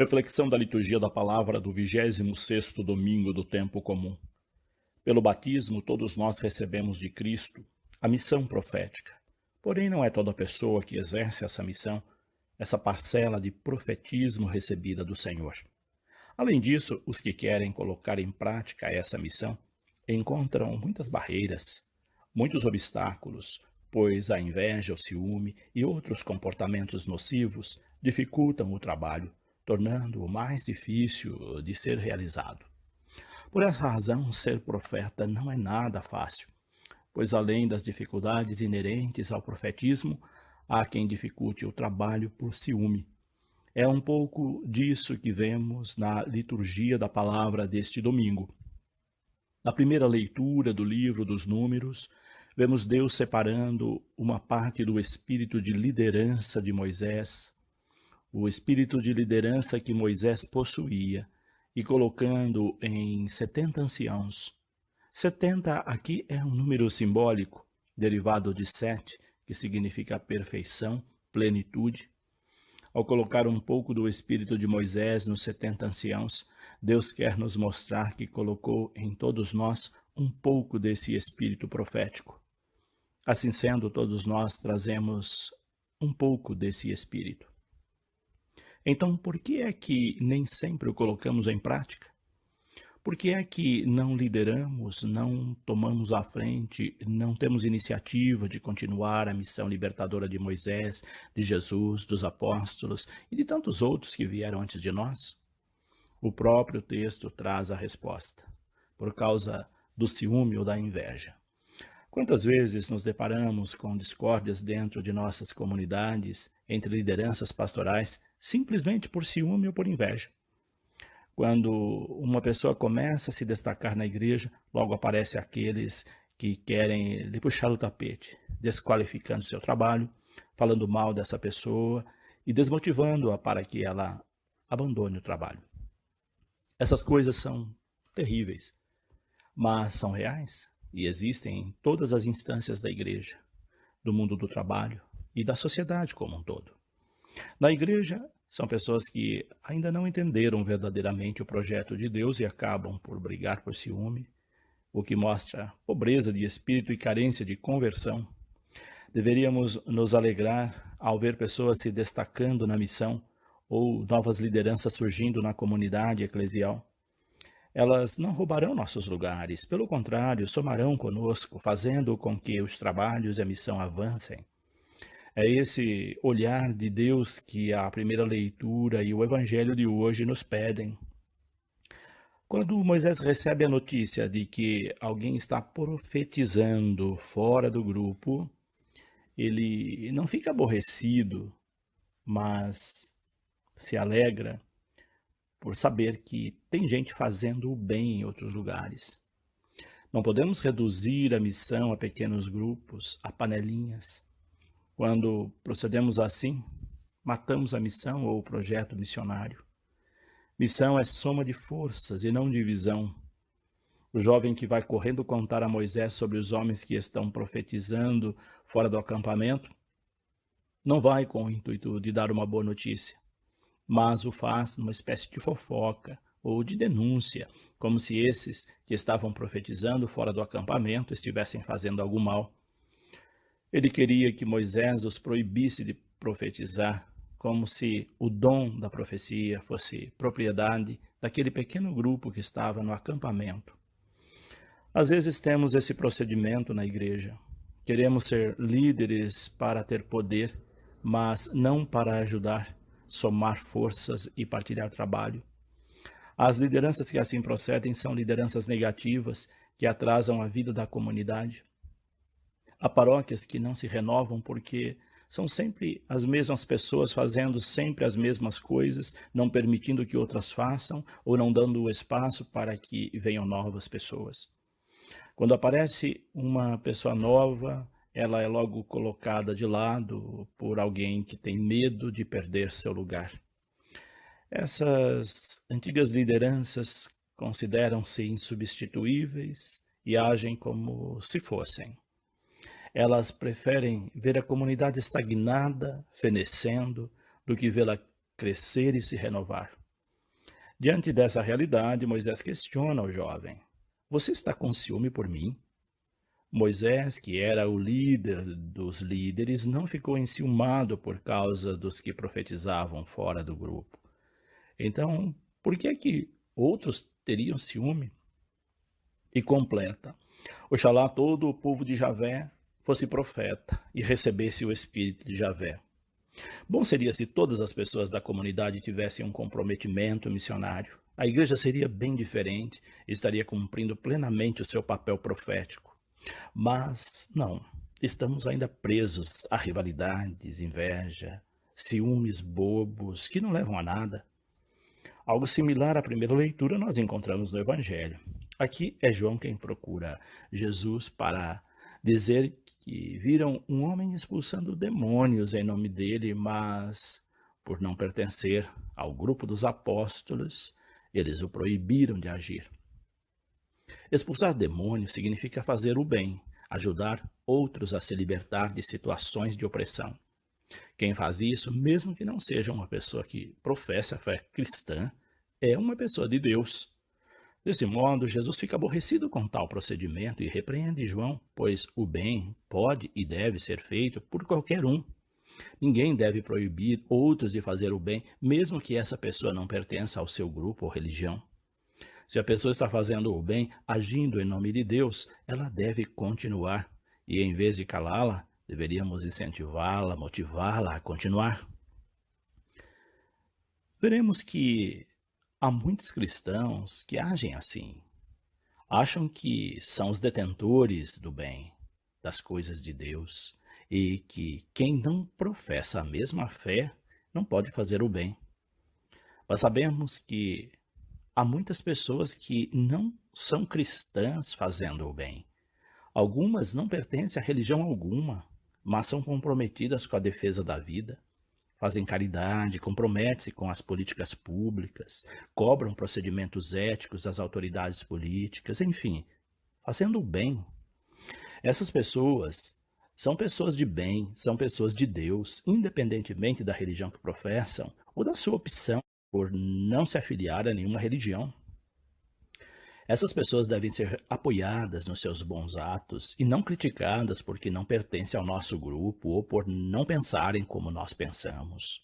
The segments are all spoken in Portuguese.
Reflexão da liturgia da palavra do 26º domingo do tempo comum. Pelo batismo, todos nós recebemos de Cristo a missão profética. Porém, não é toda pessoa que exerce essa missão, essa parcela de profetismo recebida do Senhor. Além disso, os que querem colocar em prática essa missão encontram muitas barreiras, muitos obstáculos, pois a inveja, o ciúme e outros comportamentos nocivos dificultam o trabalho, tornando-o mais difícil de ser realizado. Por essa razão, ser profeta não é nada fácil, pois além das dificuldades inerentes ao profetismo, há quem dificulte o trabalho por ciúme. É um pouco disso que vemos na liturgia da palavra deste domingo. Na primeira leitura do livro dos Números, vemos Deus separando uma parte do espírito de liderança de Moisés, o espírito de liderança que Moisés possuía, e colocando em 70 anciãos. 70 aqui é um número simbólico, derivado de 7, que significa perfeição, plenitude. Ao colocar um pouco do espírito de Moisés nos 70 anciãos, Deus quer nos mostrar que colocou em todos nós um pouco desse espírito profético. Assim sendo, todos nós trazemos um pouco desse espírito. Então, por que é que nem sempre o colocamos em prática? Por que é que não lideramos, não tomamos à frente, não temos iniciativa de continuar a missão libertadora de Moisés, de Jesus, dos apóstolos e de tantos outros que vieram antes de nós? O próprio texto traz a resposta: por causa do ciúme ou da inveja. Quantas vezes nos deparamos com discórdias dentro de nossas comunidades, entre lideranças pastorais, simplesmente por ciúme ou por inveja? Quando uma pessoa começa a se destacar na igreja, logo aparecem aqueles que querem lhe puxar o tapete, desqualificando seu trabalho, falando mal dessa pessoa e desmotivando-a para que ela abandone o trabalho. Essas coisas são terríveis, mas são reais e existem em todas as instâncias da igreja, do mundo do trabalho e da sociedade como um todo. Na igreja, são pessoas que ainda não entenderam verdadeiramente o projeto de Deus e acabam por brigar por ciúme, o que mostra pobreza de espírito e carência de conversão. Deveríamos nos alegrar ao ver pessoas se destacando na missão ou novas lideranças surgindo na comunidade eclesial. Elas não roubarão nossos lugares, pelo contrário, somarão conosco, fazendo com que os trabalhos e a missão avancem. É esse olhar de Deus que a primeira leitura e o evangelho de hoje nos pedem. Quando Moisés recebe a notícia de que alguém está profetizando fora do grupo, ele não fica aborrecido, mas se alegra por saber que tem gente fazendo o bem em outros lugares. Não podemos reduzir a missão a pequenos grupos, a panelinhas. Quando procedemos assim, matamos a missão ou o projeto missionário. Missão é soma de forças e não divisão. O jovem que vai correndo contar a Moisés sobre os homens que estão profetizando fora do acampamento, não vai com o intuito de dar uma boa notícia, mas o faz numa espécie de fofoca ou de denúncia, como se esses que estavam profetizando fora do acampamento estivessem fazendo algum mal. Ele queria que Moisés os proibisse de profetizar, como se o dom da profecia fosse propriedade daquele pequeno grupo que estava no acampamento. Às vezes temos esse procedimento na igreja. Queremos ser líderes para ter poder, mas não para ajudar, somar forças e partilhar trabalho. As lideranças que assim procedem são lideranças negativas que atrasam a vida da comunidade. Há paróquias que não se renovam porque são sempre as mesmas pessoas fazendo sempre as mesmas coisas, não permitindo que outras façam ou não dando espaço para que venham novas pessoas. Quando aparece uma pessoa nova, ela é logo colocada de lado por alguém que tem medo de perder seu lugar. Essas antigas lideranças consideram-se insubstituíveis e agem como se fossem. Elas preferem ver a comunidade estagnada, fenecendo, do que vê-la crescer e se renovar. Diante dessa realidade, Moisés questiona o jovem: Você está com ciúme por mim? Moisés, que era o líder dos líderes, não ficou enciumado por causa dos que profetizavam fora do grupo. Então, por que é que outros teriam ciúme? E completa: Oxalá todo o povo de Javé fosse profeta e recebesse o espírito de Javé. Bom seria se todas as pessoas da comunidade tivessem um comprometimento missionário. A igreja seria bem diferente e estaria cumprindo plenamente o seu papel profético. Mas não, estamos ainda presos a rivalidades, inveja, ciúmes bobos que não levam a nada. Algo similar à primeira leitura nós encontramos no Evangelho. Aqui é João quem procura Jesus para dizer que viram um homem expulsando demônios em nome dele, mas por não pertencer ao grupo dos apóstolos, eles o proibiram de agir. Expulsar demônios significa fazer o bem, ajudar outros a se libertar de situações de opressão. Quem faz isso, mesmo que não seja uma pessoa que professa a fé cristã, é uma pessoa de Deus. Desse modo, Jesus fica aborrecido com tal procedimento e repreende João, pois o bem pode e deve ser feito por qualquer um. Ninguém deve proibir outros de fazer o bem, mesmo que essa pessoa não pertença ao seu grupo ou religião. Se a pessoa está fazendo o bem, agindo em nome de Deus, ela deve continuar. E em vez de calá-la, deveríamos incentivá-la, motivá-la a continuar. Veremos que há muitos cristãos que agem assim. Acham que são os detentores do bem, das coisas de Deus, e que quem não professa a mesma fé não pode fazer o bem. Mas sabemos que há muitas pessoas que não são cristãs fazendo o bem. Algumas não pertencem a religião alguma, mas são comprometidas com a defesa da vida. Fazem caridade, comprometem-se com as políticas públicas, cobram procedimentos éticos das autoridades políticas, enfim, fazendo o bem. Essas pessoas são pessoas de bem, são pessoas de Deus, independentemente da religião que professam ou da sua opção por não se afiliar a nenhuma religião. Essas pessoas devem ser apoiadas nos seus bons atos e não criticadas porque não pertencem ao nosso grupo ou por não pensarem como nós pensamos.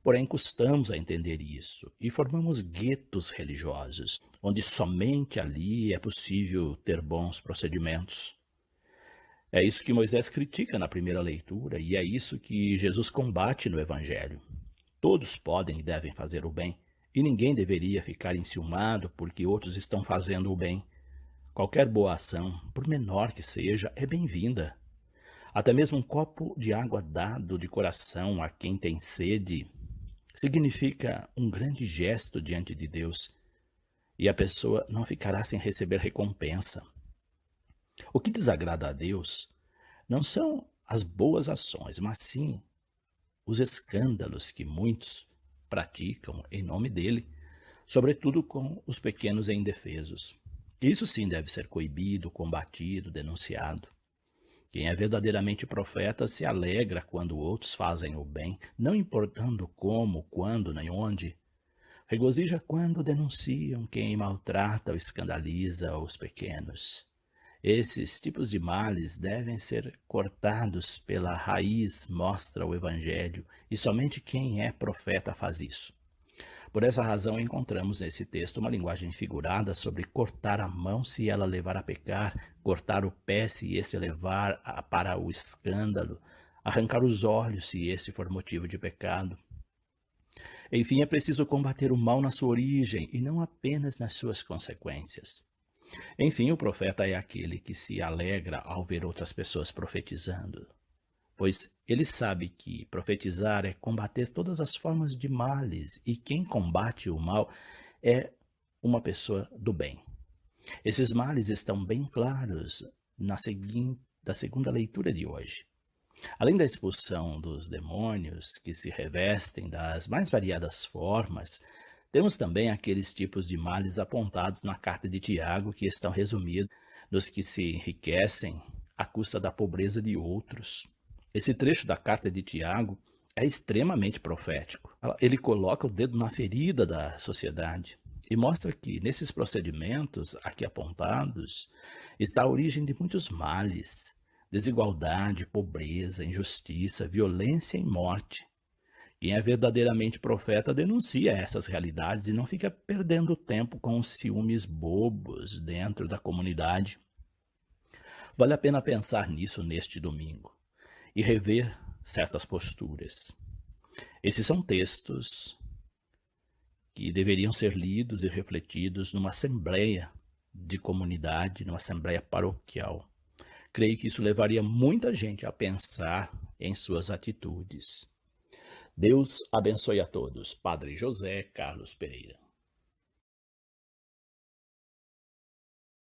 Porém, custamos a entender isso e formamos guetos religiosos, onde somente ali é possível ter bons procedimentos. É isso que Moisés critica na primeira leitura e é isso que Jesus combate no Evangelho. Todos podem e devem fazer o bem, e ninguém deveria ficar enciumado porque outros estão fazendo o bem. Qualquer boa ação, por menor que seja, é bem-vinda. Até mesmo um copo de água dado de coração a quem tem sede significa um grande gesto diante de Deus, e a pessoa não ficará sem receber recompensa. O que desagrada a Deus não são as boas ações, mas sim os escândalos que muitos praticam em nome dele, sobretudo com os pequenos e indefesos. Isso sim deve ser coibido, combatido, denunciado. Quem é verdadeiramente profeta se alegra quando outros fazem o bem, não importando como, quando nem onde. Regozija quando denunciam quem maltrata ou escandaliza os pequenos. Esses tipos de males devem ser cortados pela raiz, mostra o Evangelho, e somente quem é profeta faz isso. Por essa razão, encontramos nesse texto uma linguagem figurada sobre cortar a mão se ela levar a pecar, cortar o pé se esse levar para o escândalo, arrancar os olhos se esse for motivo de pecado. Enfim, é preciso combater o mal na sua origem e não apenas nas suas consequências. Enfim, o profeta é aquele que se alegra ao ver outras pessoas profetizando, pois ele sabe que profetizar é combater todas as formas de males, e quem combate o mal é uma pessoa do bem. Esses males estão bem claros na segunda leitura de hoje. Além da expulsão dos demônios, que se revestem das mais variadas formas, temos também aqueles tipos de males apontados na carta de Tiago, que estão resumidos nos que se enriquecem à custa da pobreza de outros. Esse trecho da carta de Tiago é extremamente profético. Ele coloca o dedo na ferida da sociedade e mostra que, nesses procedimentos aqui apontados, está a origem de muitos males: desigualdade, pobreza, injustiça, violência e morte. Quem é verdadeiramente profeta denuncia essas realidades e não fica perdendo tempo com os ciúmes bobos dentro da comunidade. Vale a pena pensar nisso neste domingo e rever certas posturas. Esses são textos que deveriam ser lidos e refletidos numa assembleia de comunidade, numa assembleia paroquial. Creio que isso levaria muita gente a pensar em suas atitudes. Deus abençoe a todos. Padre José Carlos Pereira.